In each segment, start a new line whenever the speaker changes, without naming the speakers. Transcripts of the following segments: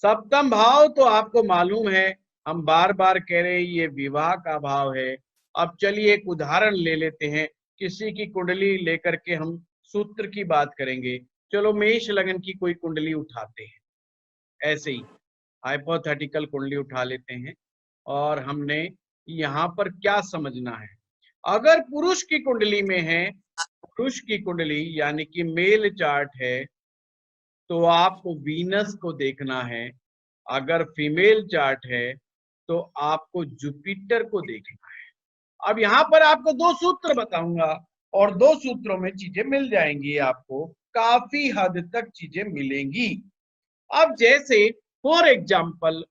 सप्तम भाव तो आपको मालूम है, हम बार बार कह रहे हैं ये विवाह का भाव है। अब चलिए एक उदाहरण ले लेते हैं, किसी की कुंडली लेकर के हम सूत्र की बात करेंगे। चलो मेष लगन की कोई कुंडली उठाते हैं, ऐसे ही हाइपोथेटिकल कुंडली उठा लेते हैं। और हमने यहाँ पर क्या समझना है, अगर पुरुष की कुंडली में है, पुरुष की कुंडली यानी कि मेल चार्ट है, तो आपको वीनस को देखना है। अगर फीमेल चार्ट है तो आपको जुपिटर को देखना है। अब यहाँ पर आपको दो सूत्र बताऊंगा और दो सूत्रों में चीजें मिल जाएंगी, आपको काफी हद तक चीजें मिलेंगी। अब जैसे फॉर एग्जाम्पल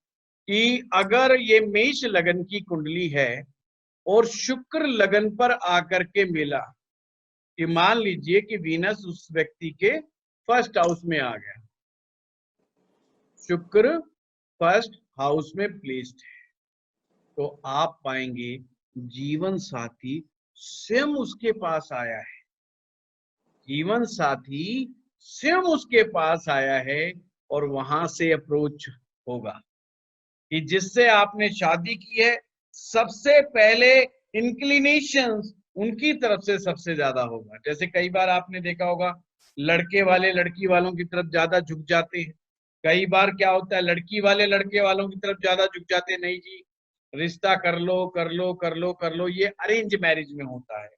कि अगर ये मेष लगन की कुंडली है और शुक्र लगन पर आकर के मिला, कि मान लीजिए कि वीनस उस व्यक्ति के फर्स्ट हाउस में आ गया, शुक्र फर्स्ट हाउस में प्लेस्ड है, तो आप पाएंगे जीवन साथी स्वयं उसके पास आया है, जीवन साथी स्वयं उसके पास आया है और वहां से अप्रोच होगा कि जिससे आपने शादी की है, सबसे पहले इंक्लिनेशंस उनकी तरफ से सबसे ज्यादा होगा। जैसे कई बार आपने देखा होगा, लड़के वाले लड़की वालों की तरफ ज्यादा झुक जाते हैं। कई बार क्या होता है, लड़की वाले लड़के वालों की तरफ ज्यादा झुक जाते हैं, नहीं जी रिश्ता कर लो कर लो कर लो कर लो। ये अरेंज मैरिज में होता है।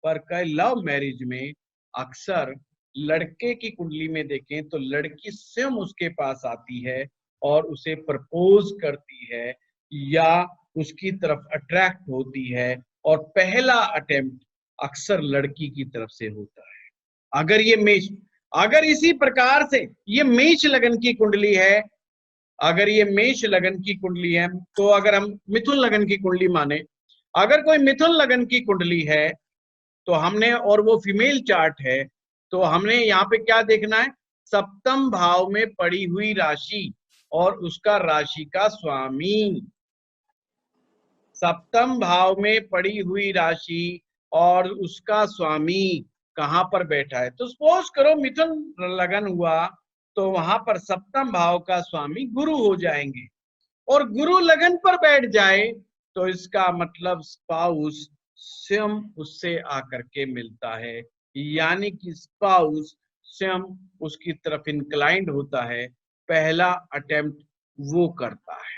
पर कई लव मैरिज में अक्सर लड़के की कुंडली में देखें तो लड़की स्वयं उसके पास आती है और उसे प्रपोज करती है या उसकी तरफ अट्रैक्ट होती है, और पहला अटेम्प्ट अक्सर लड़की की तरफ से होता है। अगर ये मेष, अगर इसी प्रकार से ये मेष लगन की कुंडली है, अगर ये मेष लगन की कुंडली है, तो अगर हम मिथुन लगन की कुंडली माने, अगर कोई मिथुन लगन की कुंडली है तो हमने, और वो फीमेल चार्ट है, तो हमने यहाँ पे क्या देखना है, सप्तम भाव में पड़ी हुई राशि और उसका राशि का स्वामी, सप्तम भाव में पड़ी हुई राशि और उसका स्वामी कहां पर बैठा है। तो सपोज करो मिथुन लगन हुआ, तो वहां पर सप्तम भाव का स्वामी गुरु हो जाएंगे, और गुरु लगन पर बैठ जाए तो इसका मतलब स्पाउस स्वयं उससे आकर के मिलता है, यानी कि स्पाउस स्वयं उसकी तरफ इंक्लाइंड होता है, पहला अटेम्प्ट वो करता है।